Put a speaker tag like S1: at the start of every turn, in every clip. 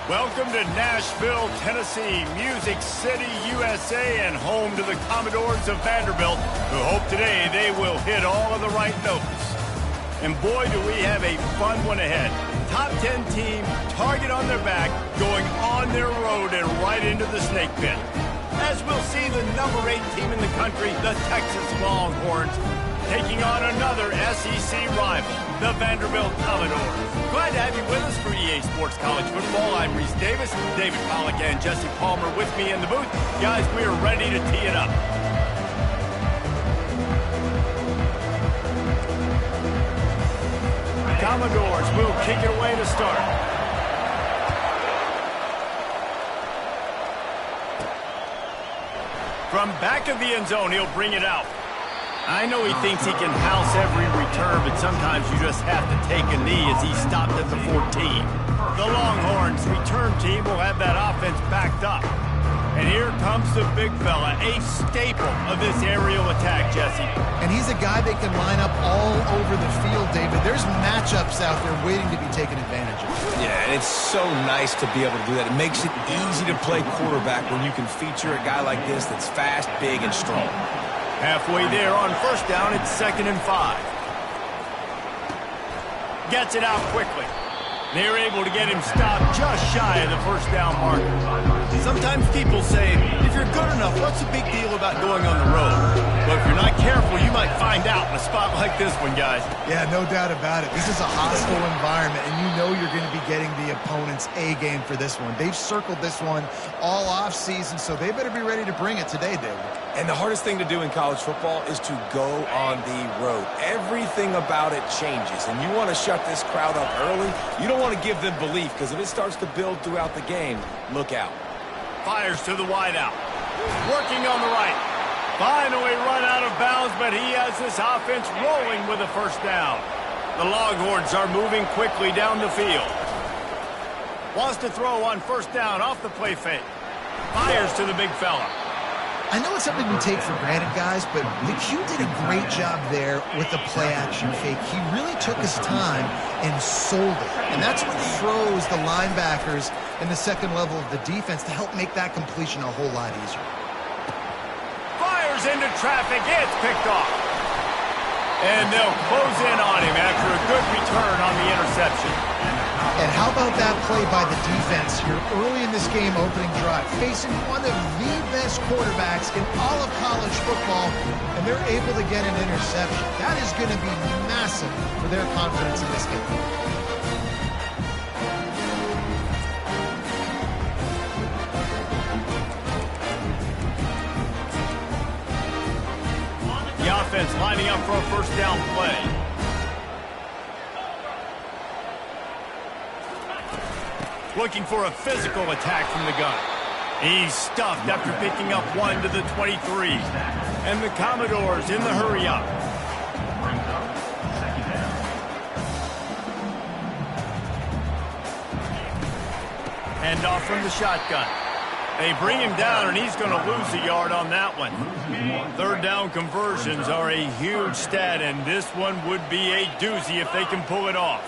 S1: Welcome to Nashville, Tennessee, Music City, USA, and home to the Commodores of Vanderbilt, who hope today they will hit all of the right notes. And boy, do we have a fun one ahead. Top 10 team, target on their back, going on their road and right into the snake pit. As we'll see the number 8 team in the country, the Texas Longhorns, taking on another SEC rival, the Vanderbilt Commodores. Glad to have you with us for EA Sports College Football. I'm Reese Davis, David Pollack, and Jesse Palmer with me in the booth. Guys, we are ready to tee it up. The Commodores will kick it away to start. From back of the end zone, he'll bring it out. I know he thinks he can house every return, but sometimes you just have to take a knee as he stopped at the 14. The Longhorns return team will have that offense backed up. And here comes the big fella, a staple of this aerial attack, Jesse.
S2: And he's a guy that can line up all over the field, David. There's matchups out there waiting to be taken advantage of.
S3: Yeah, and it's so nice to be able to do that. It makes it easy to play quarterback when you can feature a guy like this that's fast, big, and strong.
S1: Halfway there on first down, it's 2nd and 5. Gets it out quickly. They're able to get him stopped just shy of the first down marker. Sometimes people say, if you're good enough, what's the big deal about going on the road? But if you're not careful, you might find out in a spot like this one, guys.
S2: Yeah, no doubt about it. This is a hostile environment, and you know you're going to be getting the opponent's A game for this one. They've circled this one all off season, so they better be ready to bring it today, David.
S3: And the hardest thing to do in college football is to go on the road. Everything about it changes, and you want to shut this crowd up early. You don't want to give them belief, because if it starts to build throughout the game, look out.
S1: Fires to the wideout. Working on the right. Finally run out of bounds, but he has this offense rolling with a first down. The Longhorns are moving quickly down the field. Wants to throw on first down off the play fake. Fires to the big fella.
S2: I know it's something we take for granted, guys, but the Q did a great job there with the play-action fake. He really took his time and sold it. And that's what froze the linebackers in the second level of the defense to help make that completion a whole lot easier.
S1: Fires into traffic. It's picked off. And they'll close in on him after a good return on the interception.
S2: And how about that play by the defense here early in this game opening drive, facing one of the best quarterbacks in all of college football, and they're able to get an interception. That is going to be massive for their confidence in this game.
S1: The offense lining up for a first down play. Looking for a physical attack from the gun. He's stuffed after picking up one to the 23. And the Commodores in the hurry-up. Hand off from the shotgun. They bring him down, and he's going to lose a yard on that one. Third down conversions are a huge stat, and this one would be a doozy if they can pull it off.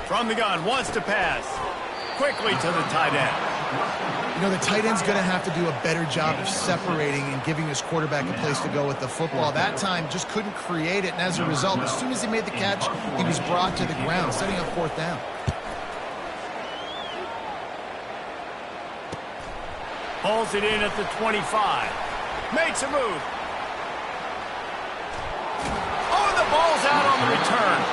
S1: From the gun, wants to pass. Quickly to the tight end.
S2: You know, the tight end's going to have to do a better job of separating and giving his quarterback a place to go with the football. That time just couldn't create it, and as a result, as soon as he made the catch, he was brought to the ground, setting up fourth down.
S1: Pulls it in at the 25. Makes a move. Oh, the ball's out on the return.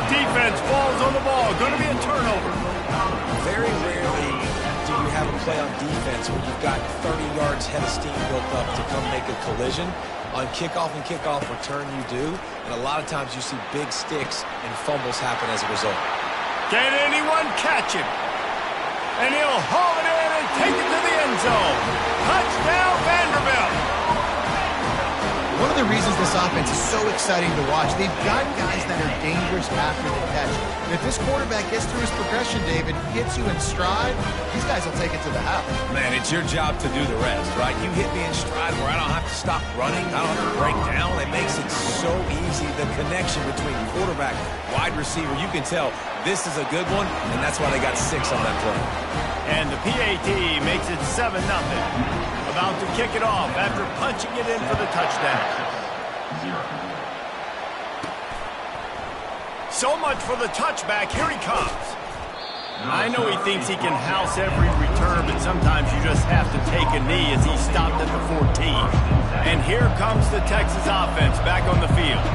S1: Defense falls on the ball. Going to be a turnover.
S3: Very rarely do you have a play on defense where you've got 30 yards head of steam built up to come make a collision. On kickoff and kickoff return, you do. And a lot of times you see big sticks and fumbles happen as a result.
S1: Can anyone catch him? And he'll haul it in and take it to the end zone. Touchdown, Vanderbilt.
S2: One of the reasons this offense is so exciting to watch. They've got guys that are dangerous after the catch. And if this quarterback gets through his progression, David, hits you in stride, these guys will take it to the house.
S3: Man, it's your job to do the rest, right? You hit me in stride where I don't have to stop running. I don't have to break down. It makes it so easy. The connection between quarterback, wide receiver, you can tell this is a good one, and that's why they got 6 on that play.
S1: And the PAT makes it 7-0. About to kick it off after punching it in for the touchdown. So much for the touchback. Here he comes. I know he thinks he can house every return, but sometimes you just have to take a knee as he stopped at the 14. And here comes the Texas offense back on the field.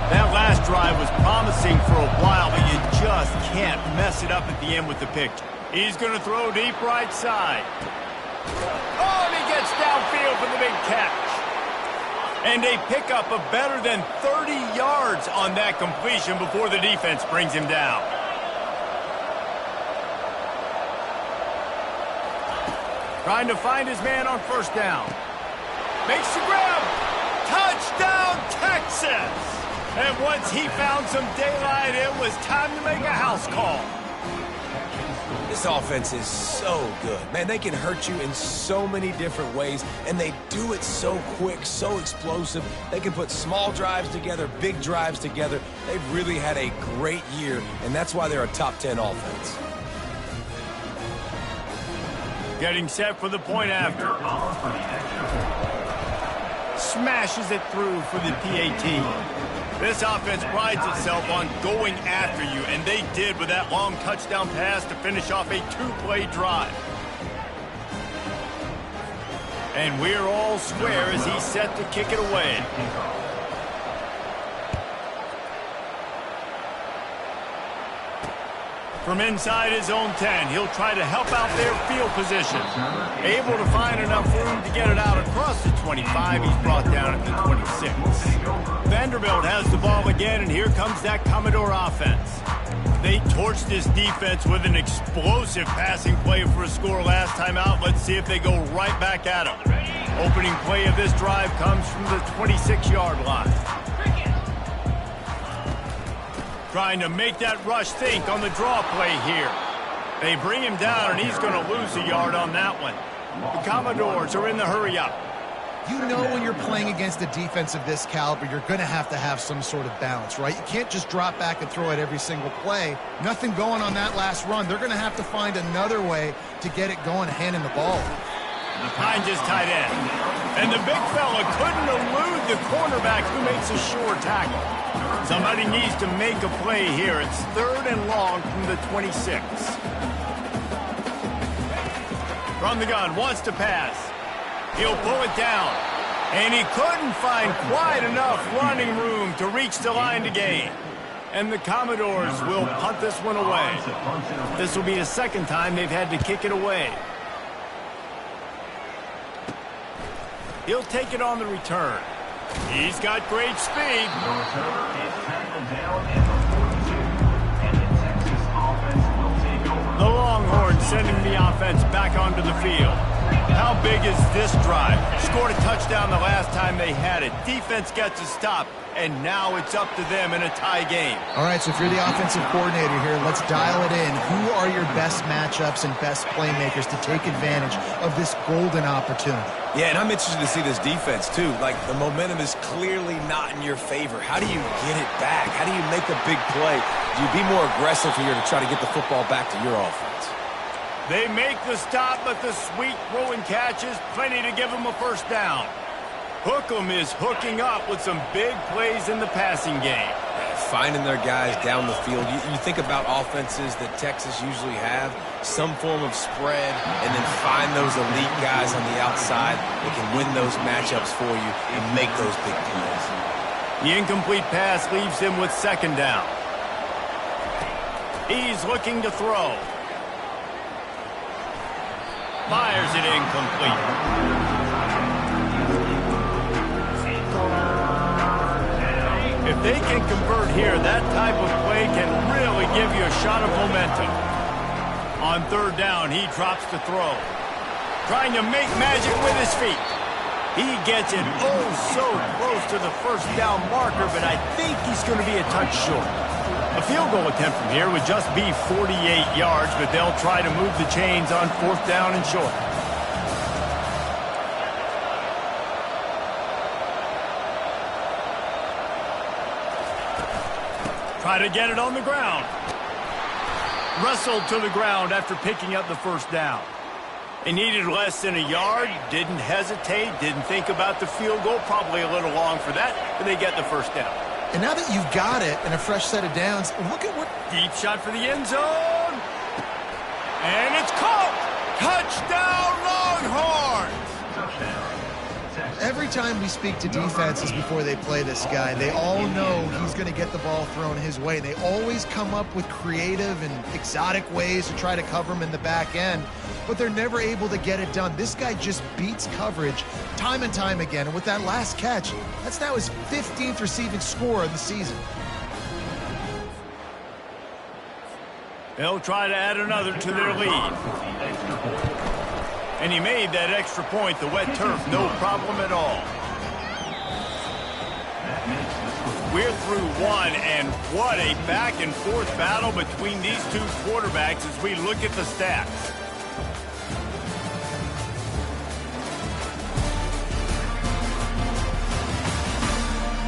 S1: That last drive was promising for a while, but you just can't mess it up at the end with the pick. He's going to throw deep right side. Oh, and he gets downfield for the big catch. And they pick up a better than 30 yards on that completion before the defense brings him down. Trying to find his man on first down. Makes the grab. Touchdown, Texas! And once he found some daylight, it was time to make a house call.
S3: This offense is so good. Man, they can hurt you in so many different ways, and they do it so quick, so explosive. They can put small drives together, big drives together. They've really had a great year, and that's why they're a top 10 offense.
S1: Getting set for the point after. Smashes it through for the PAT. This offense prides itself on going after you, and they did with that long touchdown pass to finish off a 2-play drive. And we're all square as he's set to kick it away. From inside his own 10, he'll try to help out their field position. Able to find enough room to get it out across the 25. He's brought down at the 26. Vanderbilt has the ball again, and here comes that Commodore offense. They torched this defense with an explosive passing play for a score last time out. Let's see if they go right back at him. Opening play of this drive comes from the 26-yard line. Trying to make that rush think on the draw play here. They bring him down, and he's going to lose a yard on that one. The Commodores are in the hurry-up.
S2: You know when you're playing against a defense of this caliber, you're going to have some sort of balance, right? You can't just drop back and throw it every single play. Nothing going on that last run. They're going to have to find another way to get it going, handing the ball.
S1: Behind his tight end. And the big fella couldn't elude the cornerback who makes a sure tackle. Somebody needs to make a play here. It's 3rd and long from the 26. From the gun, wants to pass. He'll pull it down. And he couldn't find quite enough running room to reach the line to gain. And the Commodores will punt this one away. This will be the second time they've had to kick it away. He'll take it on the return. He's got great speed. The Longhorns sending the offense back onto the field. How big is this drive? Scored a touchdown the last time they had it. Defense gets a stop, and now it's up to them in a tie game.
S2: All right, so if you're the offensive coordinator here, let's dial it in. Who are your best matchups and best playmakers to take advantage of this golden opportunity?
S3: Yeah, and I'm interested to see this defense, too. Like, the momentum is clearly not in your favor. How do you get it back? How do you make a big play? Do you be more aggressive here to try to get the football back to your offense?
S1: They make the stop, but the sweet throw and catch is plenty to give them a first down. Hookem is hooking up with some big plays in the passing game.
S3: Finding their guys down the field. You think about offenses that Texas usually have, some form of spread, and then find those elite guys on the outside that can win those matchups for you and make those big plays.
S1: The incomplete pass leaves him with 2nd down. He's looking to throw. Fires it incomplete. If they can convert here, that type of play can really give you a shot of momentum. On 3rd down, he drops to throw. Trying to make magic with his feet. He gets it oh so close to the first down marker, but I think he's going to be a touch short. A field goal attempt from here would just be 48 yards, but they'll try to move the chains on 4th down and short. Try to get it on the ground. Wrestled to the ground after picking up the first down. They needed less than a yard, didn't hesitate, didn't think about the field goal, probably a little long for that, but they get the first down.
S2: And now that you've got it and a fresh set of downs, look at what...
S1: Deep shot for the end zone. And it's caught. Touchdown, Longhorns.
S2: Every time we speak to defenses before they play this guy, they all know he's going to get the ball thrown his way. They always come up with creative and exotic ways to try to cover him in the back end, but they're never able to get it done. This guy just beats coverage time and time again. And with that last catch, that's now his 15th receiving score of the season.
S1: They'll try to add another to their lead. And he made that extra point, the wet turf, no problem at all. We're through one, and what a back-and-forth battle between these two quarterbacks as we look at the stats.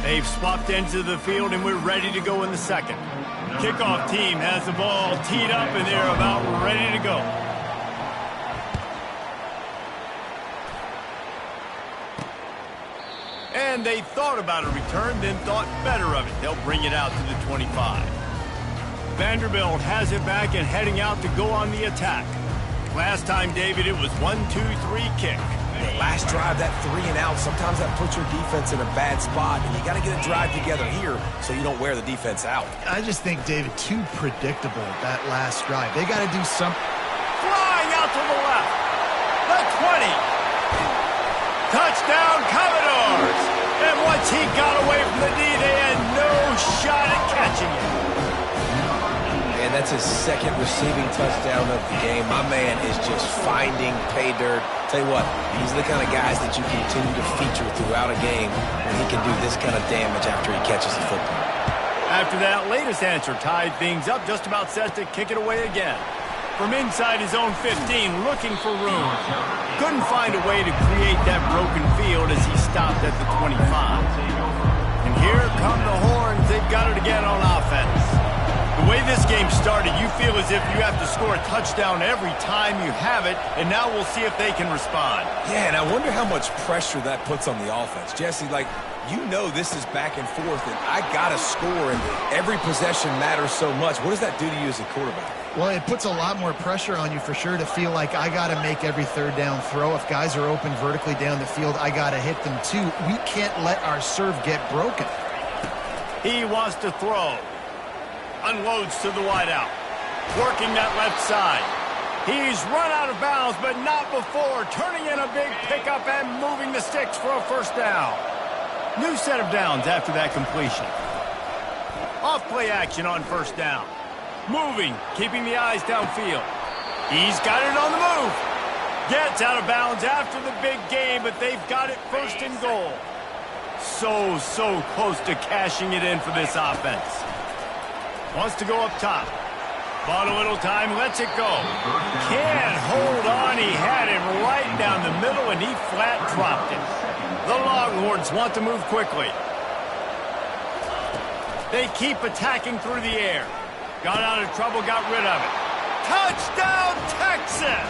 S1: They've swapped ends of the field, and we're ready to go in the second. Kickoff team has the ball teed up, and they're about ready to go. And they thought about a return, then thought better of it. They'll bring it out to the 25. Vanderbilt has it back and heading out to go on the attack. Last time, David, it was 1-2-3 kick.
S3: Last drive, that 3 and out, sometimes that puts your defense in a bad spot, and you got to get a drive together here so you don't wear the defense out.
S2: I just think, David, too predictable, that last drive. They got to do something.
S1: Flying out to the left. The 20. Touchdown, Commodores. And once he got away from the D, they had no shot at catching it.
S3: And that's his second receiving touchdown of the game. My man is just finding pay dirt. Tell you what, these are the kind of guys that you continue to feature throughout a game when he can do this kind of damage after he catches the football.
S1: After that latest answer tied things up, just about set to kick it away again. From inside his own 15, looking for room. Couldn't find a way to create that broken field as he stopped at the 25. And here come the Horns. They've got it again on offense. The way this game started, you feel as if you have to score a touchdown every time you have it, and now we'll see if they can respond.
S3: Yeah, and I wonder how much pressure that puts on the offense. Jesse, like, you know this is back and forth, and I got to score, and every possession matters so much. What does that do to you as a quarterback?
S2: Well, it puts a lot more pressure on you for sure to feel like I got to make every third down throw. If guys are open vertically down the field, I got to hit them too. We can't let our serve get broken.
S1: He wants to throw. Unloads to the wideout. Working that left side. He's run out of bounds, but not before. Turning in a big pickup and moving the sticks for a first down. New set of downs after that completion. Off play action on first down. Moving, keeping the eyes downfield. He's got it on the move. Gets out of bounds after the big game, but they've got it first and goal. So close to cashing it in for this offense. Wants to go up top. Bought a little time, lets it go. Can't hold on. He had him right down the middle, and he flat dropped it. The Longhorns want to move quickly. They keep attacking through the air. Got out of trouble, got rid of it. Touchdown, Texas!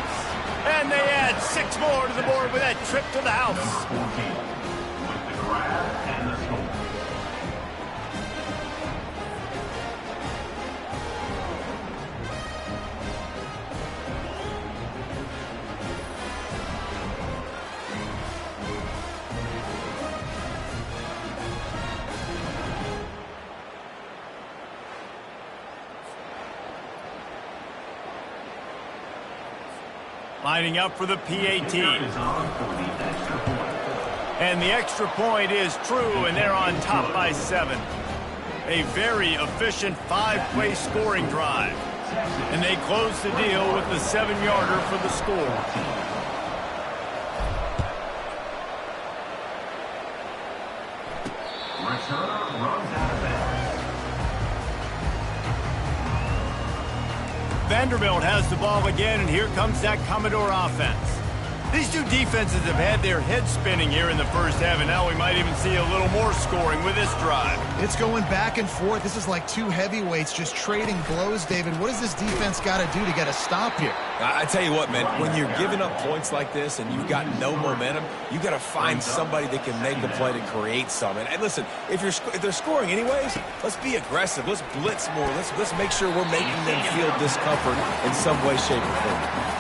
S1: And they add 6 more to the board with that trip to the house. Lining up for the PAT. And the extra point is true, and they're on top by 7. A very efficient 5-play scoring drive. And they close the deal with the 7-yarder for the score. Vanderbilt has the ball again, and here comes that Commodore offense. These two defenses have had their heads spinning here in the first half, and now we might even see a little more scoring with this drive.
S2: It's going back and forth. This is like two heavyweights just trading blows, David. What does this defense got to do to get a stop here?
S3: I tell you what, man, when you're giving up points like this and you've got no momentum, you got to find somebody that can make a play to create something. And listen, if they're scoring anyways, let's be aggressive. Let's blitz more. Let's make sure we're making them feel discomfort in some way, shape, or form.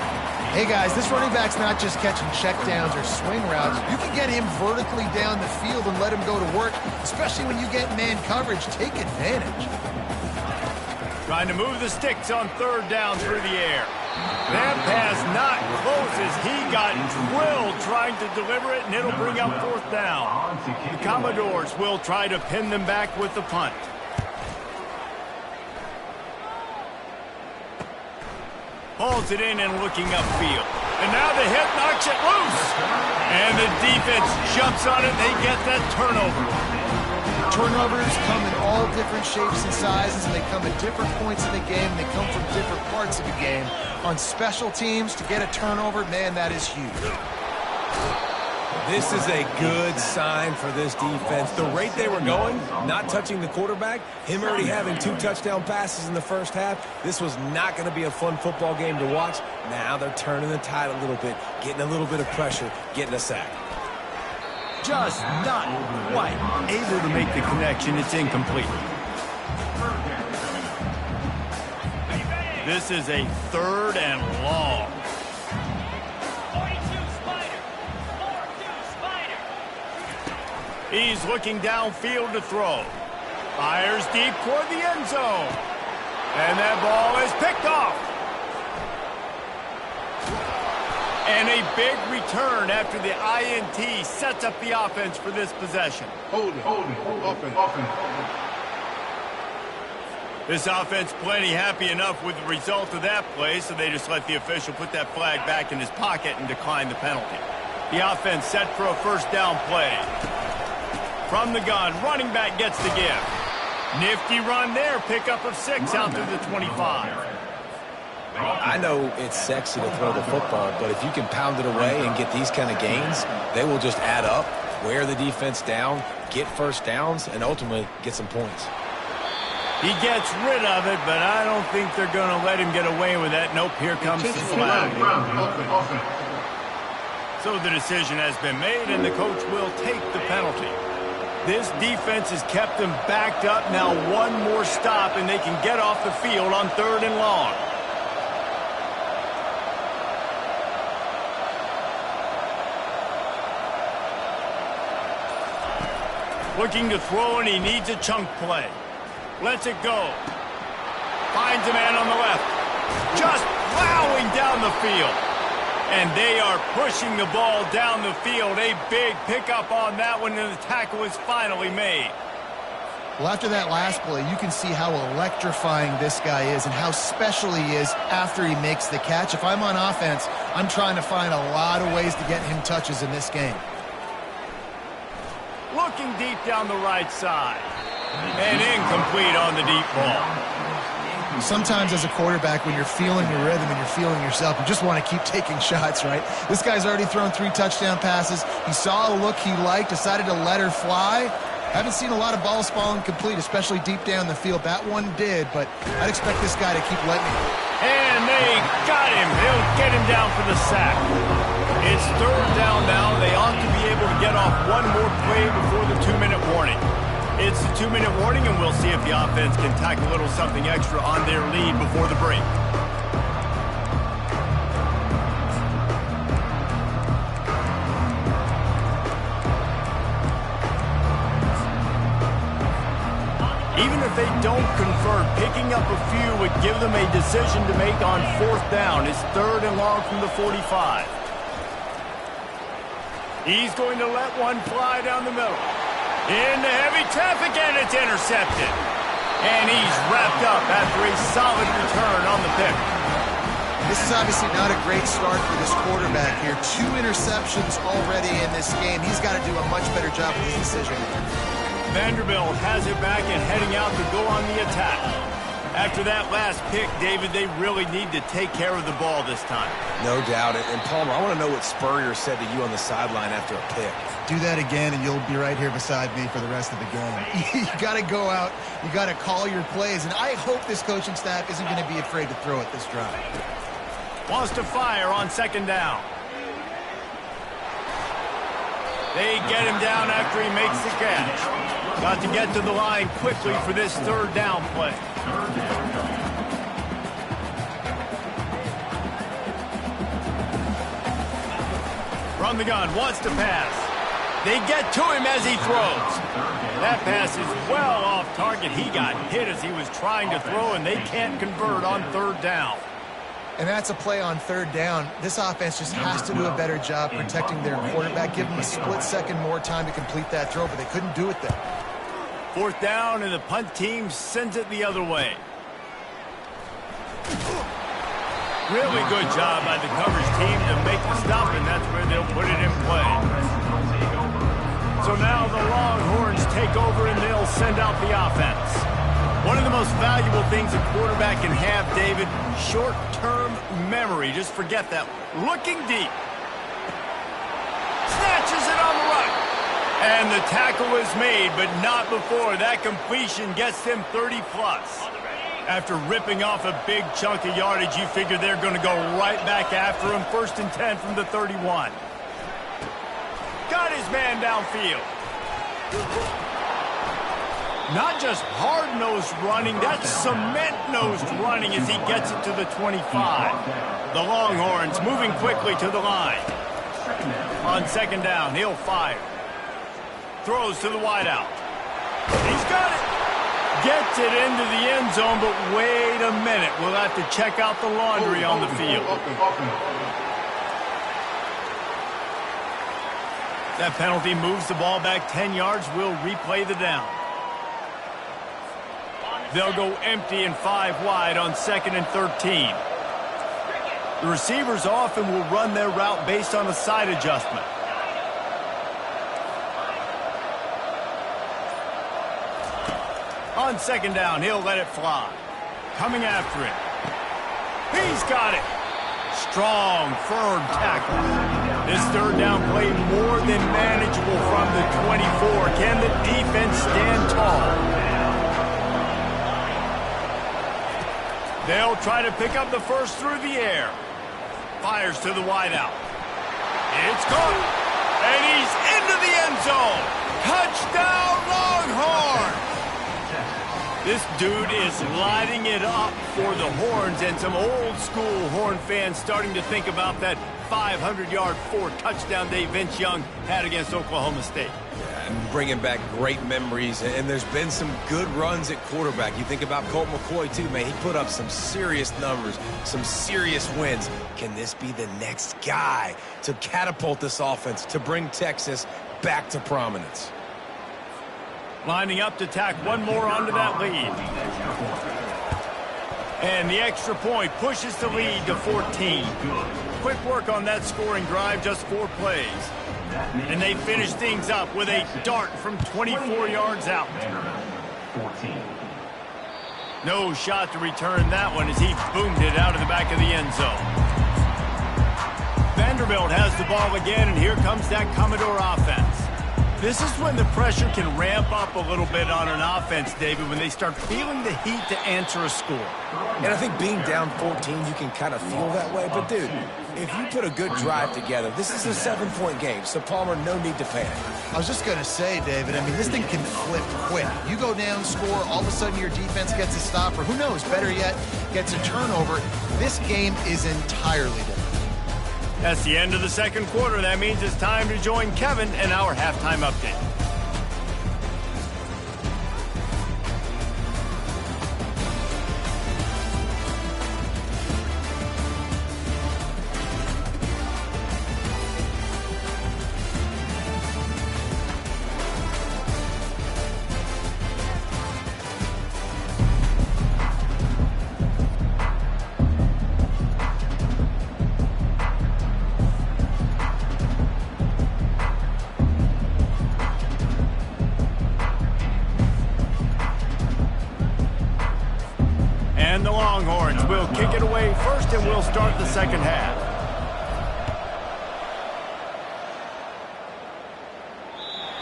S2: Hey, guys, this running back's not just catching checkdowns or swing routes. You can get him vertically down the field and let him go to work, especially when you get man coverage. Take advantage.
S1: Trying to move the sticks on third down through the air. That pass not close as he got drilled trying to deliver it, and it'll bring up fourth down. The Commodores will try to pin them back with the punt. Hauls it in and looking upfield. And now the hit knocks it loose. And the defense jumps on it. They get that turnover.
S2: Turnovers come in all different shapes and sizes, and they come at different points in the game. They come from different parts of the game. On special teams, to get a turnover, man, that is huge.
S3: This is a good sign for this defense. The rate they were going, not touching the quarterback, him already having 2 touchdown passes in the first half, this was not going to be a fun football game to watch. Now they're turning the tide a little bit, getting a little bit of pressure, getting a sack.
S1: Just not quite able to make the connection. It's incomplete. This is a 3rd and long. He's looking downfield to throw. Fires deep toward the end zone. And that ball is picked off. And a big return after the INT sets up the offense for this possession.
S4: Hold it. Offense.
S1: This offense plenty happy enough with the result of that play, so they just let the official put that flag back in his pocket and decline the penalty. The offense set for a first down play. From the gun, running back gets the give. Nifty run there, pickup of 6 out to the 25.
S3: I know it's sexy to throw the football, but if you can pound it away and get these kind of gains, they will just add up, wear the defense down, get first downs, and ultimately get some points.
S1: He gets rid of it, but I don't think they're going to let him get away with that. Nope, here comes the flag. So the decision has been made, and the coach will take the penalty. This defense has kept them backed up. Now one more stop, and they can get off the field on 3rd and long. Looking to throw, and he needs a chunk play. Lets it go. Finds a man on the left. Just plowing down the field. And they are pushing the ball down the field. A big pickup on that one, and the tackle is finally made.
S2: Well, after that last play, you can see how electrifying this guy is and how special he is after he makes the catch. If I'm on offense, I'm trying to find a lot of ways to get him touches in this game.
S1: Looking deep down the right side. And incomplete on the deep ball.
S2: Sometimes as a quarterback, when you're feeling your rhythm and you're feeling yourself, you just want to keep taking shots, right? This guy's already thrown 3 touchdown passes. He saw a look he liked, decided to let her fly. Haven't seen a lot of balls falling complete, especially deep down the field. That one did, but I'd expect this guy to keep letting it.
S1: And they got him. They'll get him down for the sack. It's 3rd down now. They ought to be able to get off one more play before the 2-minute warning. It's the 2-minute warning, and we'll see if the offense can tack a little something extra on their lead before the break. Even if they don't convert, picking up a few would give them a decision to make on 4th down. It's 3rd and long from the 45. He's going to let one fly down the middle. Into heavy traffic, and it's intercepted. And he's wrapped up after a solid return on the pick.
S2: This is obviously not a great start for this quarterback here. 2 interceptions already in this game. He's got to do a much better job with his decision.
S1: Vanderbilt has it back and heading out to go on the attack. After that last pick, David, they really need to take care of the ball this time.
S3: No doubt. And Palmer, I want to know what Spurrier said to you on the sideline after a pick.
S2: Do that again, and you'll be right here beside me for the rest of the game. You got to go out. You got to call your plays, and I hope this coaching staff isn't going to be afraid to throw it this drive.
S1: Wants to fire on second down. They get him down after he makes the catch. Got to get to the line quickly for this third down play. From the gun, wants to pass. They get to him as he throws. That pass is well off target. He got hit as he was trying to throw, and they can't convert on third down.
S2: And that's a play on third down. This offense just has to do a better job protecting their quarterback. Give them a split second more time to complete that throw, but they couldn't do it there.
S1: Fourth down, and the punt team sends it the other way. Really good job by the coverage team to make the stop, and that's where they'll put it in play. So now the Longhorns take over, and they'll send out the offense. One of the most valuable things a quarterback can have, David, short-term memory. Just forget that. Looking deep. Snatches it on the run. And the tackle is made, but not before. That completion gets them 30-plus. After ripping off a big chunk of yardage, you figure they're going to go right back after him. 1st and 10 from the 31. Got his man downfield. Not just hard-nosed running, that's cement-nosed running as he gets it to the 25. The Longhorns moving quickly to the line. On second down, he'll fire. Throws to the wideout. He's got it. Gets it into the end zone, but wait a minute. We'll have to check out the laundry on the field. That penalty moves the ball back 10 yards. We'll replay the down. They'll go empty and 5 wide on 2nd and 13. The receivers often will run their route based on a side adjustment. On second down, he'll let it fly. Coming after it. He's got it. Strong, firm tackle. This third down play more than manageable from the 24. Can the defense stand tall? They'll try to pick up the first through the air. Fires to the wideout. It's caught. And he's into the end zone. Touchdown, Longhorns! This dude is lighting it up for the Horns, and some old-school Horn fans starting to think about that 500-yard 4-touchdown day Vince Young had against Oklahoma State.
S3: And bringing back great memories, and there's been some good runs at quarterback. You think about Colt McCoy, too, man. He put up some serious numbers, some serious wins. Can this be the next guy to catapult this offense, to bring Texas back to prominence?
S1: Lining up to tack one more onto that lead. And the extra point pushes the lead to 14. Quick work on that scoring drive, just 4 plays. And they finish things up with a dart from 24 yards out. No shot to return that one as he boomed it out of the back of the end zone. Vanderbilt has the ball again, and here comes that Commodore offense. This is when the pressure can ramp up a little bit on an offense, David, when they start feeling the heat to answer a score.
S3: And I think being down 14, you can kind of feel that way. But, dude, if you put a good drive together, this is a 7-point game. So, Palmer, no need to panic.
S2: I was just going to say, David, I mean, this thing can flip quick. You go down, score, all of a sudden your defense gets a stop, or who knows, better yet, gets a turnover. This game is entirely different.
S1: That's the end of the second quarter. That means it's time to join Kevin in our halftime update. will kick it away first, and we'll start the second half.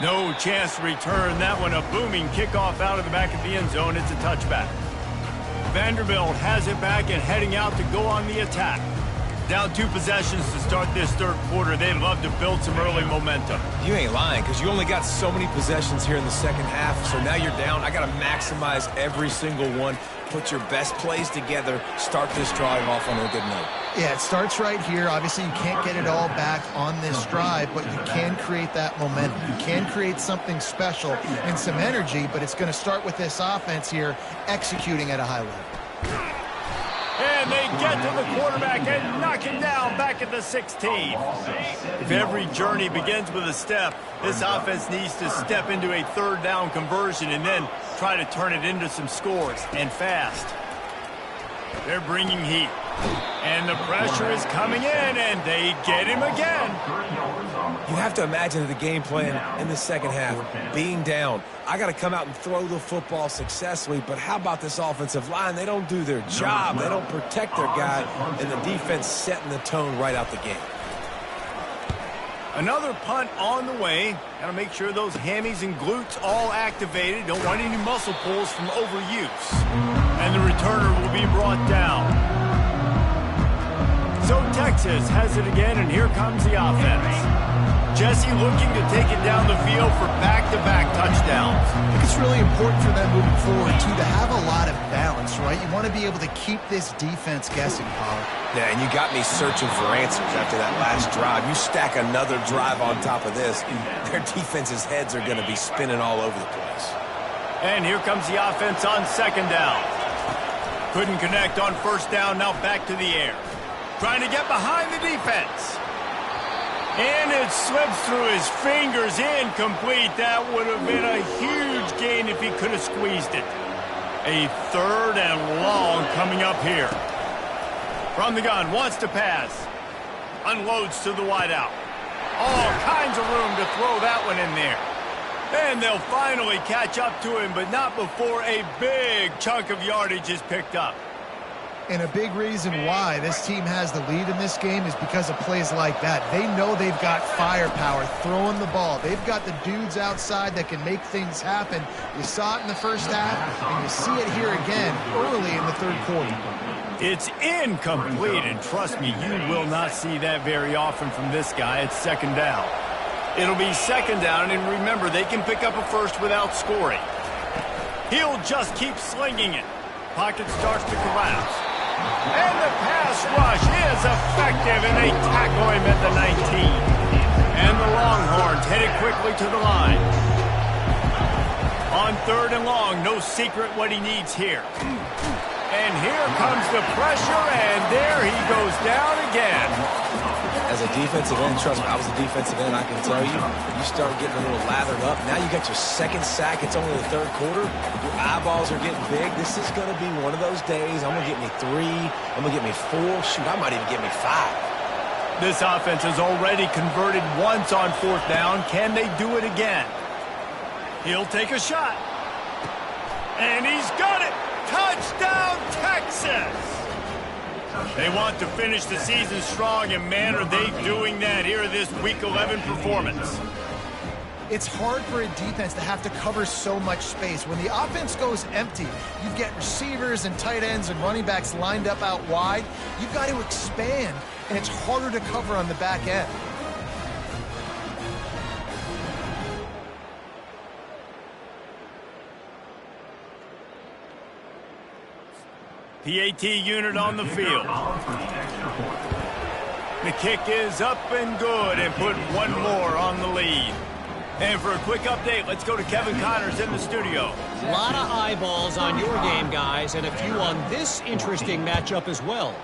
S1: No chance to return that one. A booming kickoff out of the back of the end zone. It's a touchback. Vanderbilt has it back and heading out to go on the attack. Down 2 possessions to start this third quarter. They'd love to build some early momentum.
S3: You ain't lying, because you only got so many possessions here in the second half, so now you're down. I got to maximize every single one. Put your best plays together. Start this drive off on a good note.
S2: Yeah, it starts right here. Obviously, you can't get it all back on this drive, but you can create that momentum. You can create something special and some energy, but it's going to start with this offense here executing at a high level.
S1: And they get to the quarterback and knock him down back at the 16. If every journey begins with a step, this offense needs to step into a third down conversion and then try to turn it into some scores, and fast. They're bringing heat. And the pressure is coming in, and they get him again.
S3: You have to imagine the game plan in the second half. Being down, I got to come out and throw the football successfully, but how about this offensive line? They don't do their job. They don't protect their guy, and the defense setting the tone right out the game.
S1: Another punt on the way. Got to make sure those hammies and glutes all activated. Don't want any muscle pulls from overuse. And the returner will be brought down. So Texas has it again, and here comes the offense. Jesse looking to take it down the field for back-to-back touchdowns.
S2: I think it's really important for them moving forward, too, to have a lot of balance, right? You want to be able to keep this defense guessing, Paul.
S3: Yeah, and you got me searching for answers after that last drive. You stack another drive on top of this, their defense's heads are going to be spinning all over the place.
S1: And here comes the offense on second down. Couldn't connect on first down, now back to the air. Trying to get behind the defense. And it slips through his fingers, incomplete. That would have been a huge gain if he could have squeezed it. A third and long coming up here. From the gun, wants to pass. Unloads to the wideout. All kinds of room to throw that one in there. And they'll finally catch up to him, but not before a big chunk of yardage is picked up.
S2: And a big reason why this team has the lead in this game is because of plays like that. They know they've got firepower throwing the ball. They've got the dudes outside that can make things happen. You saw it in the first half, and you see it here again early in the third quarter.
S1: It's incomplete, and trust me, you will not see that very often from this guy. It's second down. It'll be second down, and remember, they can pick up a first without scoring. He'll just keep slinging it. Pocket starts to collapse. And the pass rush is effective, and they tackle him at the 19. And the Longhorns headed quickly to the line. On third and long, no secret what he needs here. And here comes the pressure, and there he goes down again.
S3: As a defensive end, trust me, I was a defensive end, I can tell you, you start getting a little lathered up. Now you got your second sack. It's only the third quarter. Your eyeballs are getting big. This is going to be one of those days. I'm going to get me 3. I'm going to get me 4. Shoot, I might even get me 5.
S1: This offense has already converted once on fourth down. Can they do it again? He'll take a shot. And he's got it. Touchdown, Texas! They want to finish the season strong, and man, are they doing that here in this Week 11 performance.
S2: It's hard for a defense to have to cover so much space. When the offense goes empty, you get receivers and tight ends and running backs lined up out wide. You've got to expand, and it's harder to cover on the back end.
S1: PAT unit on the field. The kick is up and good, and put one more on the lead. And for a quick update, let's go to Kevin Connors in the studio.
S5: A lot of eyeballs on your game, guys, and a few on this interesting matchup as well.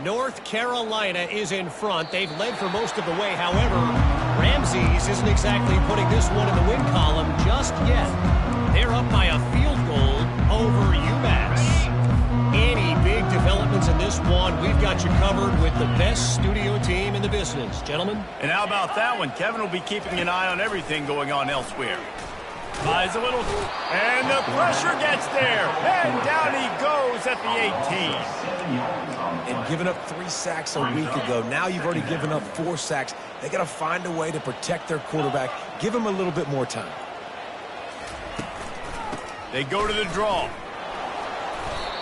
S5: North Carolina is in front. They've led for most of the way. However, Ramses isn't exactly putting this one in the win column just yet. They're up by a field goal over UMass. Any big developments in this one, we've got you covered with the best studio team in the business, gentlemen.
S1: And how about that one? Kevin will be keeping an eye on everything going on elsewhere. Buys a little, and the pressure gets there. And down he goes at the 18.
S3: And giving up 3 sacks a week ago, now you've already given up 4 sacks. They got to find a way to protect their quarterback. Give him a little bit more time.
S1: They go to the draw.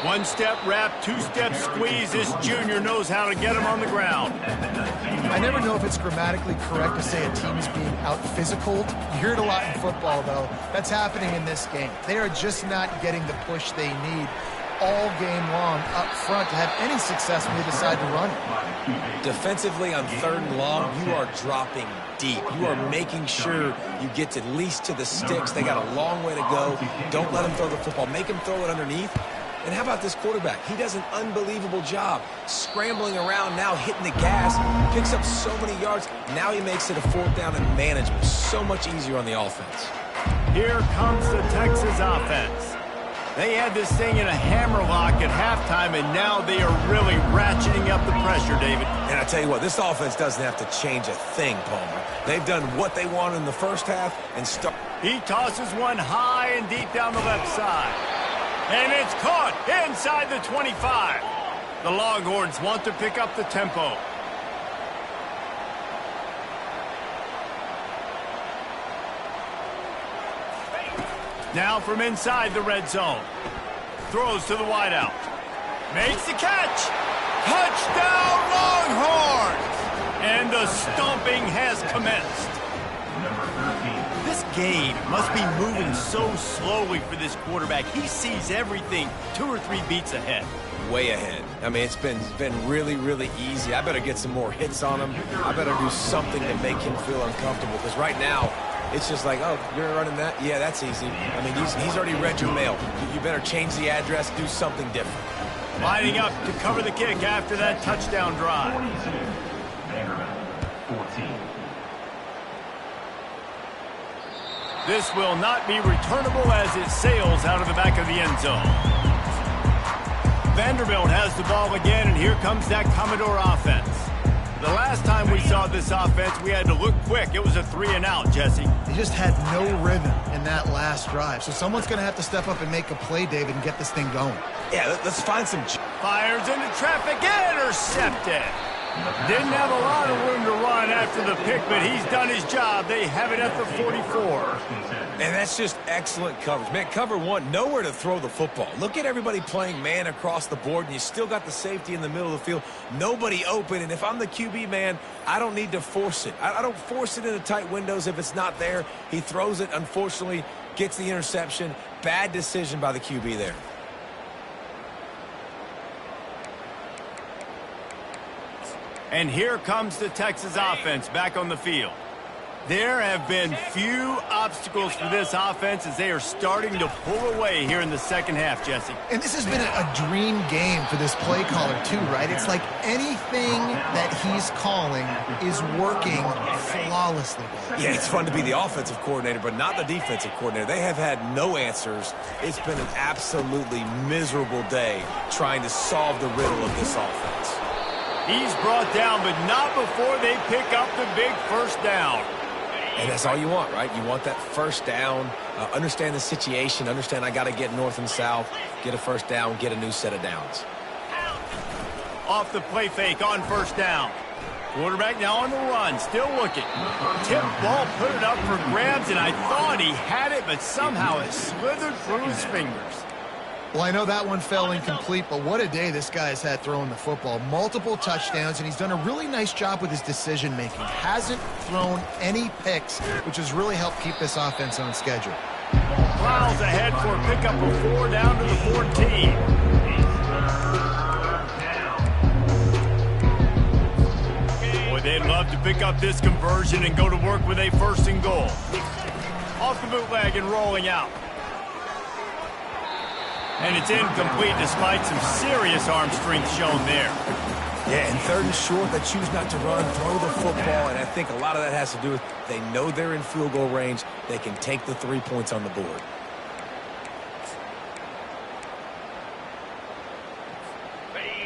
S1: 1-step wrap, 2-step squeeze. This junior knows how to get him on the ground.
S2: I never know if it's grammatically correct to say a team is being out-physicaled. You hear it a lot in football, though. That's happening in this game. They are just not getting the push they need all game long up front to have any success when they decide to run it.
S3: Defensively on 3rd and long, you are dropping deep. You are making sure you get at least to the sticks. They got a long way to go. Don't let him throw the football. Make him throw it underneath. And how about this quarterback? He does an unbelievable job scrambling around, now hitting the gas, picks up so many yards. Now he makes it a 4th down and manageable. So much easier on the offense.
S1: Here comes the Texas offense. They had this thing in a hammerlock at halftime, and now they are really ratcheting up the pressure, David.
S3: And I tell you what, this offense doesn't have to change a thing, Palmer. They've done what they wanted in the first half and start.
S1: He tosses one high and deep down the left side. And it's caught inside the 25. The Longhorns want to pick up the tempo. Now from inside the red zone. Throws to the wideout. Makes the catch. Touchdown Longhorns! And the stomping has commenced. This game must be moving so slowly for this quarterback. He sees everything 2 or 3 beats ahead.
S3: Way ahead. I mean, it's been really, really easy. I better get some more hits on him. I better do something to make him feel uncomfortable. Because right now, it's just like, oh, you're running that? Yeah, that's easy. I mean, he's already read your mail. You better change the address, do something different.
S1: Lining up to cover the kick after that touchdown drive.
S4: 14.
S1: This will not be returnable as it sails out of the back of the end zone. Vanderbilt has the ball again, and here comes that Commodore offense. The last time we saw this offense, we had to look quick. It was a 3-and-out, Jesse.
S2: They just had no rhythm in that last drive. So someone's going to have to step up and make a play, David, and get this thing going.
S3: Yeah, let's find some...
S1: Fires into traffic, intercepted. Didn't have a lot of room to run after the pick, but he's done his job. They have it at the 44.
S3: And that's just excellent coverage. Man, cover 1, nowhere to throw the football. Look at everybody playing man across the board, and you still got the safety in the middle of the field. Nobody open, and if I'm the QB, man, I don't need to force it. I don't force it into tight windows if it's not there. He throws it, unfortunately, gets the interception. Bad decision by the QB there.
S1: And here comes the Texas offense back on the field. There have been few obstacles for this offense as they are starting to pull away here in the second half, Jesse.
S2: And this has been a dream game for this play caller, too, right? It's like anything that he's calling is working flawlessly.
S3: Yeah, it's fun to be the offensive coordinator, but not the defensive coordinator. They have had no answers. It's been an absolutely miserable day trying to solve the riddle of this offense.
S1: He's brought down, but not before they pick up the big first down.
S3: And that's all you want, right? You want that first down, understand the situation, understand I got to get north and south, get a first down, get a new set of downs.
S1: Off the play fake on first down. Quarterback now on the run, still looking. Tip ball, put it up for grabs, and I thought he had it, but somehow it slithered through his fingers.
S2: Well, I know that one fell incomplete, but what a day this guy has had throwing the football. Multiple touchdowns, and he's done a really nice job with his decision-making. Hasn't thrown any picks, which has really helped keep this offense on schedule.
S1: Plows ahead for a pickup of 4 down to the 14. Boy, they'd love to pick up this conversion and go to work with a 1st and goal. Off the bootleg and rolling out. And it's incomplete despite some serious arm strength shown there.
S3: Yeah, and 3rd and short, they choose not to run, throw the football, and I think a lot of that has to do with they know they're in field goal range. They can take the 3 points on the board.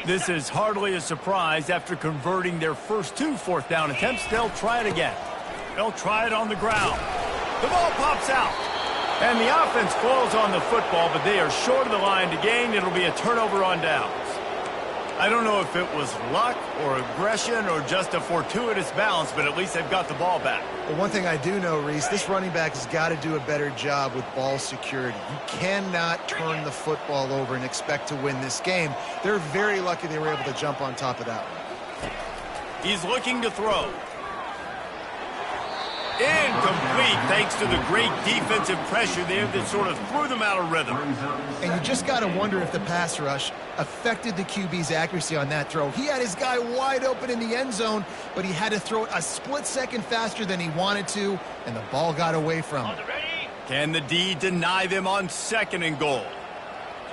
S1: This is hardly a surprise after converting their first 2 4th down attempts. They'll try it again. They'll try it on the ground. The ball pops out. And the offense falls on the football, but they are short of the line to gain. It'll be a turnover on downs. I don't know if it was luck or aggression or just a fortuitous balance, but at least they've got the ball back.
S2: Well, one thing I do know, Reese, this running back has got to do a better job with ball security. You cannot turn the football over and expect to win this game. They're very lucky they were able to jump on top of that one.
S1: He's looking to throw. Incomplete, thanks to the great defensive pressure there that sort of threw them out of rhythm.
S2: And you just got to wonder if the pass rush affected the QB's accuracy on that throw. He had his guy wide open in the end zone, but he had to throw it a split second faster than he wanted to, and the ball got away from him.
S1: Can the D deny them on 2nd and goal?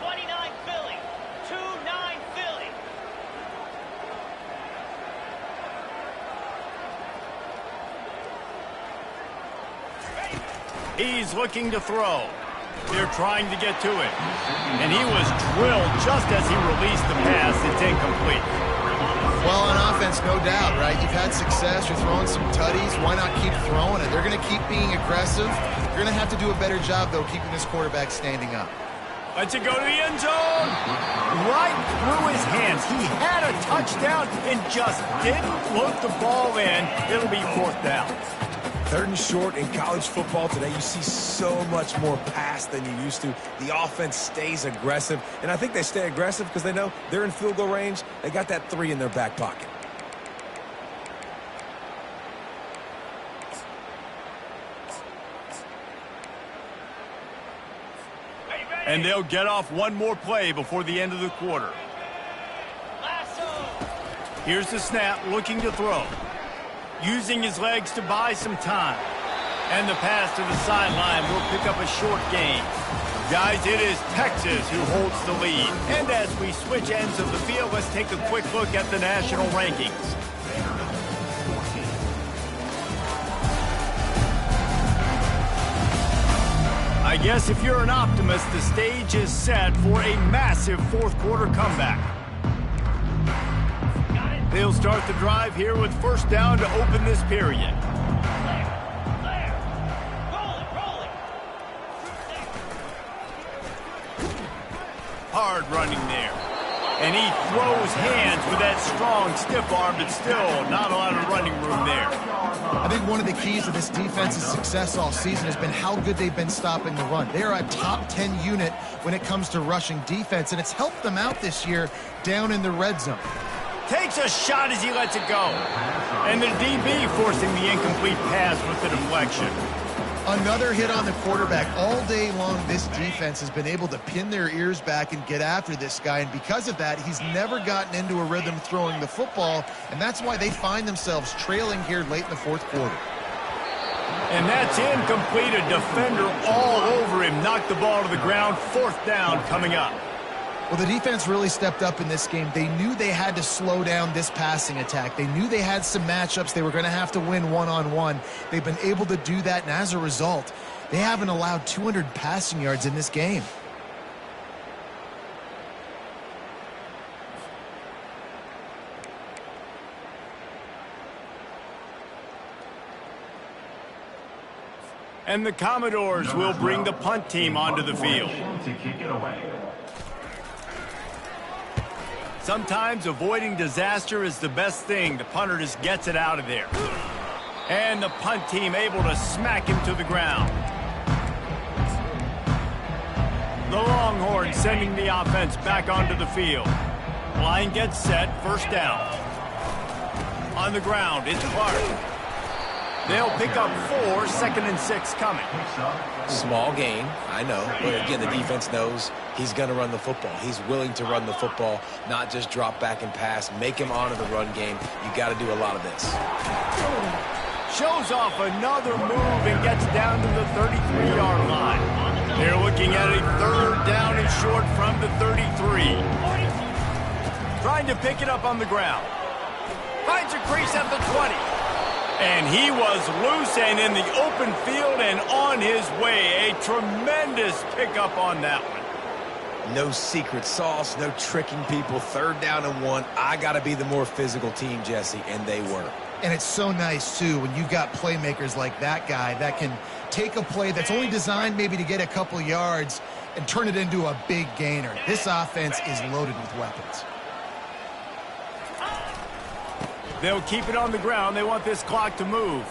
S5: 29 Philly. 2-9 Philly.
S1: He's looking to throw. They're trying to get to it. And he was drilled just as he released the pass. It's incomplete.
S2: Well, on offense, no doubt, right? You've had success. You're throwing some tutties. Why not keep throwing it? They're going to keep being aggressive. You're going to have to do a better job, though, keeping this quarterback standing up.
S1: Let's it go to the end zone. Right through his hands. He had a touchdown and just didn't look the ball in. It'll be 4th down.
S3: 3rd and short in college football today, you see so much more pass than you used to. The offense stays aggressive, and I think they stay aggressive because they know they're in field goal range. They got that 3 in their back pocket.
S1: And they'll get off one more play before the end of the quarter. Here's the snap, looking to throw. Using his legs to buy some time. And the pass to the sideline will pick up a short gain. Guys, it is Texas who holds the lead. And as we switch ends of the field, let's take a quick look at the national rankings. I guess if you're an optimist, the stage is set for a massive 4th quarter comeback. They'll start the drive here with 1st down to open this period. Hard running there. And he throws hands with that strong, stiff arm, but still not a lot of running room there.
S2: I think one of the keys to this defense's success all season has been how good they've been stopping the run. They are a top 10 unit when it comes to rushing defense, and it's helped them out this year down in the red zone.
S1: Takes a shot as he lets it go. And the DB forcing the incomplete pass with the deflection.
S2: Another hit on the quarterback. All day long, this defense has been able to pin their ears back and get after this guy, and because of that, he's never gotten into a rhythm throwing the football, and that's why they find themselves trailing here late in the 4th quarter.
S1: And that's incomplete. A defender all over him. Knocked the ball to the ground. 4th down coming up.
S2: Well, the defense really stepped up in this game. They knew they had to slow down this passing attack. They knew they had some matchups they were going to have to win one-on-one. They've been able to do that, and as a result, they haven't allowed 200 passing yards in this game.
S1: And the Commodores will bring the punt team onto the field. Sometimes avoiding disaster is the best thing. The punter just gets it out of there. And the punt team able to smack him to the ground. The Longhorns sending the offense back onto the field. Line gets set, 1st down. On the ground, it's Clark. They'll pick up 4, 2nd and 6 coming.
S3: Small gain, I know. But again, the defense knows he's going to run the football. He's willing to run the football, not just drop back and pass. Make him honor the run game. You got to do a lot of this.
S1: Shows off another move and gets down to the 33-yard line. They're looking at a 3rd down and short from the 33. Trying to pick it up on the ground. Finds a crease at the 20. And he was loose and in the open field and on his way. A tremendous pickup on that one.
S3: No secret sauce, no tricking people. 3rd down and 1. I got to be the more physical team, Jesse, and they were.
S2: And it's so nice, too, when you've got playmakers like that guy that can take a play that's only designed maybe to get a couple yards and turn it into a big gainer. This offense is loaded with weapons.
S1: They'll keep it on the ground. They want this clock to move.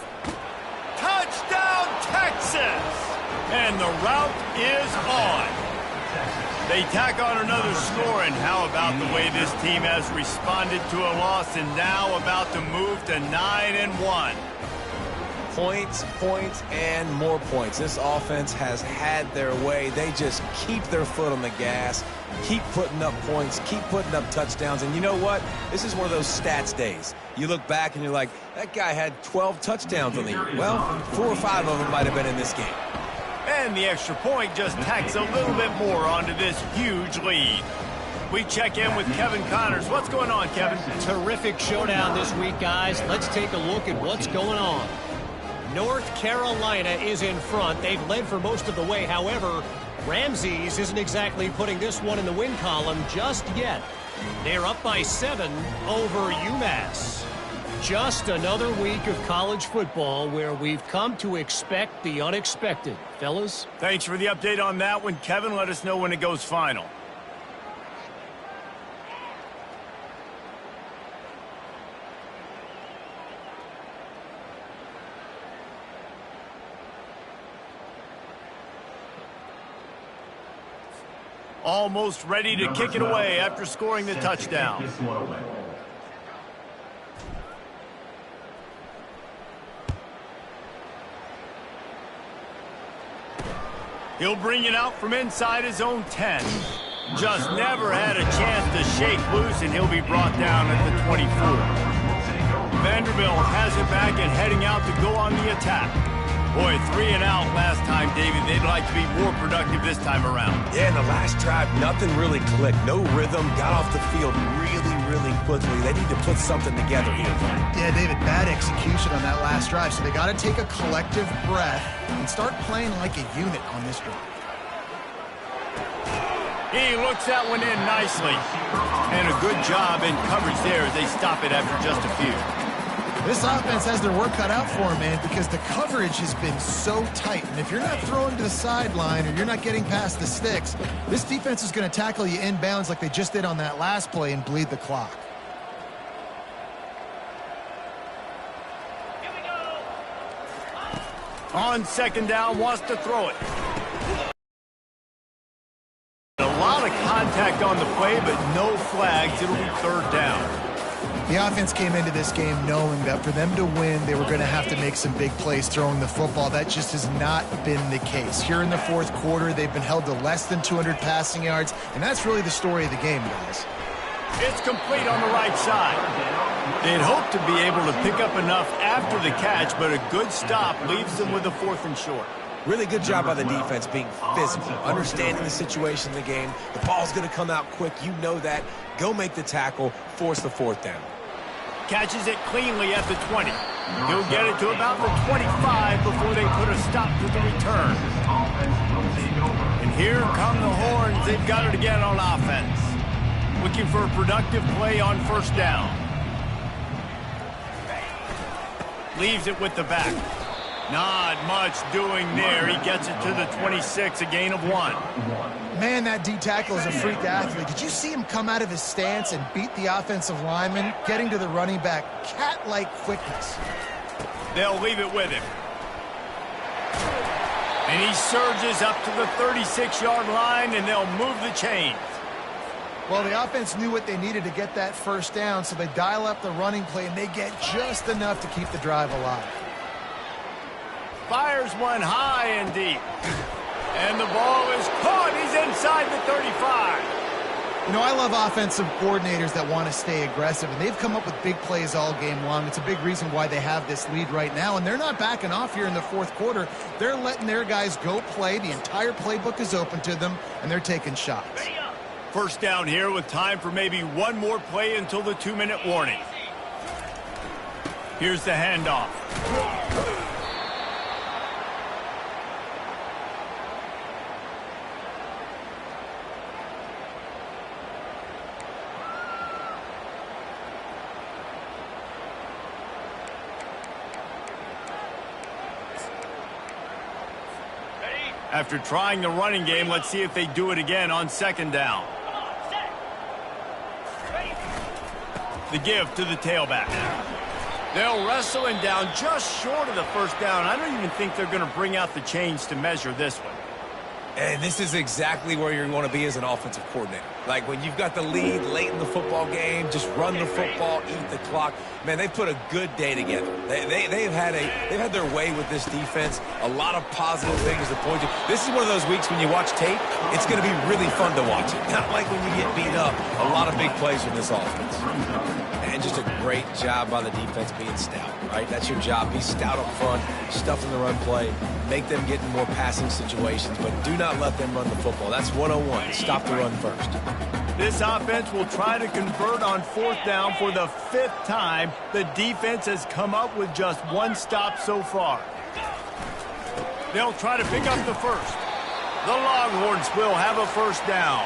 S1: Touchdown, Texas! And the route is on. They tack on another score, and how about the way this team has responded to a loss and now about to move to 9-1.
S3: Points, points, and more points. This offense has had their way. They just keep their foot on the gas, keep putting up points, keep putting up touchdowns. And you know what? This is one of those stats days. You look back and you're like, that guy had 12 touchdowns on the year. Well, 4 or 5 of them might have been in this game.
S1: And the extra point just tacks a little bit more onto this huge lead. We check in with Kevin Connors. What's going on, Kevin?
S5: Terrific showdown this week, guys. Let's take a look at what's going on. North Carolina is in front. They've led for most of the way. However, Ramses isn't exactly putting this one in the win column just yet. They're up by 7 over UMass. Just another week of college football where we've come to expect the unexpected. Fellas?
S1: Thanks for the update on that one, Kevin. Let us know when it goes final. Almost ready to kick it away after scoring the touchdown. He'll bring it out from inside his own 10. Just never had a chance to shake loose, and he'll be brought down at the 24. Vanderbilt has it back and heading out to go on the attack. Boy, 3 and out last time, David. They'd like to be more productive this time around.
S3: Yeah, in the last drive, nothing really clicked. No rhythm, got off the field really quickly. They need to put something together here.
S2: Yeah, David, bad execution on that last drive, so they got to take a collective breath and start playing like a unit on this drive.
S1: He looks that one in nicely. And a good job in coverage there as they stop it after just a few.
S2: This offense has their work cut out for them, man, because the coverage has been so tight. And if you're not throwing to the sideline or you're not getting past the sticks, this defense is going to tackle you inbounds like they just did on that last play and bleed the clock.
S1: On second down, wants to throw it. A lot of contact on the play, but no flags. It'll be third down.
S2: The offense came into this game knowing that for them to win, they were going to have to make some big plays throwing the football. That just has not been the case. Here in the fourth quarter, they've been held to less than 200 passing yards, and that's really the story of the game, guys.
S1: It's complete on the right side. They'd hoped to be able to pick up enough after the catch, but a good stop leaves them with a 4th and short.
S3: Really good job by the defense being physical, understanding the situation in the game. The ball's going to come out quick. You know that. Go make the tackle, force the 4th down.
S1: Catches it cleanly at the 20. He'll get it to about the 25 before they put a stop to the return. And here come the horns. They've got it again on offense. Looking for a productive play on first down. Leaves it with the back. Not much doing there. He gets it to the 26, a gain of 1.
S2: Man, that D tackle is a freak athlete. Did you see him come out of his stance and beat the offensive lineman, getting to the running back? Cat-like quickness.
S1: They'll leave it with him. And he surges up to the 36-yard line, and they'll move the chains.
S2: Well, the offense knew what they needed to get that first down, so they dial up the running play, and they get just enough to keep the drive alive.
S1: Fires one high and deep. And the ball is caught. He's inside the 35.
S2: You know, I love offensive coordinators that want to stay aggressive, and they've come up with big plays all game long. It's a big reason why they have this lead right now, and they're not backing off here in the fourth quarter. They're letting their guys go play. The entire playbook is open to them, and they're taking shots.
S1: First down here with time for maybe one more play until the 2-minute warning. Here's the handoff. After trying the running game, let's see if they do it again on second down. The give to the tailback. They'll wrestle him down just short of the first down. I don't even think they're going to bring out the chains to measure this one.
S3: And this is exactly where you want to be as an offensive coordinator. Like when you've got the lead late in the football game, just run the football, eat the clock. Man, they've put a good day together. They've had their way with this defense. A lot of positive things to point to. This is one of those weeks when you watch tape, it's going to be really fun to watch it. Not like when you get beat up. A lot of big plays from this offense. And just a great job by the defense being stout, right? That's your job. Be stout up front, stuff in the run play, make them get in more passing situations, but do not let them run the football. That's 101. Stop the run first.
S1: This offense will try to convert on fourth down for the 5th time. The defense has come up with just one stop so far. They'll try to pick up the first. The Longhorns will have a first down.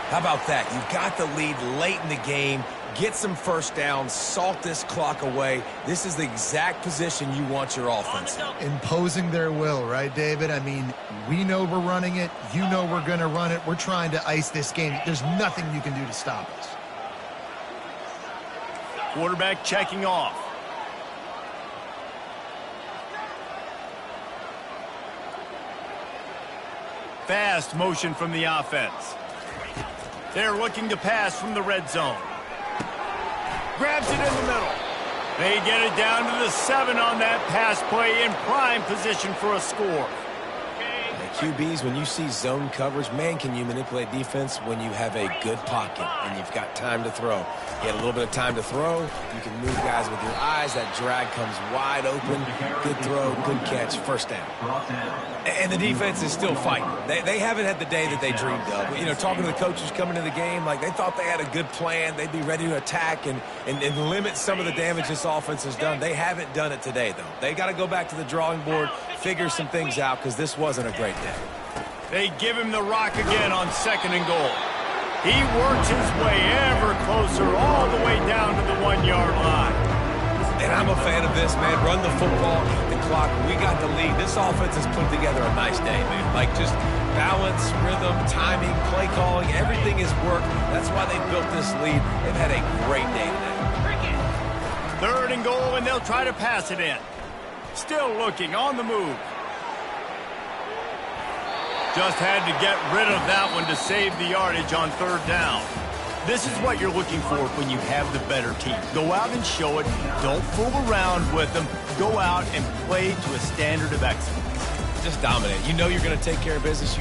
S3: How about that? You've got the lead late in the game. Get some first downs, salt this clock away. This is the exact position you want your offense in.
S2: Imposing their will, right, David? I mean, we know we're running it. You know we're going to run it. We're trying to ice this game. There's nothing you can do to stop us.
S1: Quarterback checking off. Fast motion from the offense. They're looking to pass from the red zone. Grabs it in the middle. They get it down to the 7 on that pass play in prime position for a score.
S3: QBs, when you see zone coverage, man, can you manipulate defense when you have a good pocket and you've got time to throw. You get a little bit of time to throw. You can move guys with your eyes. That drag comes wide open. Good throw, good catch, first down. And the defense is still fighting. They haven't had the day that they dreamed of. You know, talking to the coaches coming to the game, like they thought they had a good plan. They'd be ready to attack and limit some of the damage this offense has done. They haven't done it today, though. They got to go back to the drawing board, figure some things out, because this wasn't a great day.
S1: They give him the rock again on 2nd and goal. He works his way ever closer all the way down to the 1-yard line.
S3: And I'm a fan of this, man. Run the football, eat the clock. We got the lead. This offense has put together a nice day, man. Like just balance, rhythm, timing, play calling, everything has worked. That's why they built this lead. They've had a great day today.
S1: 3rd and goal, and they'll try to pass it in. Still looking on the move. Just had to get rid of that one to save the yardage on 3rd down. This is what you're looking for when you have the better team. Go out and show it. Don't fool around with them. Go out and play to a standard of excellence.
S3: Just dominate. You know you're going to take care of business.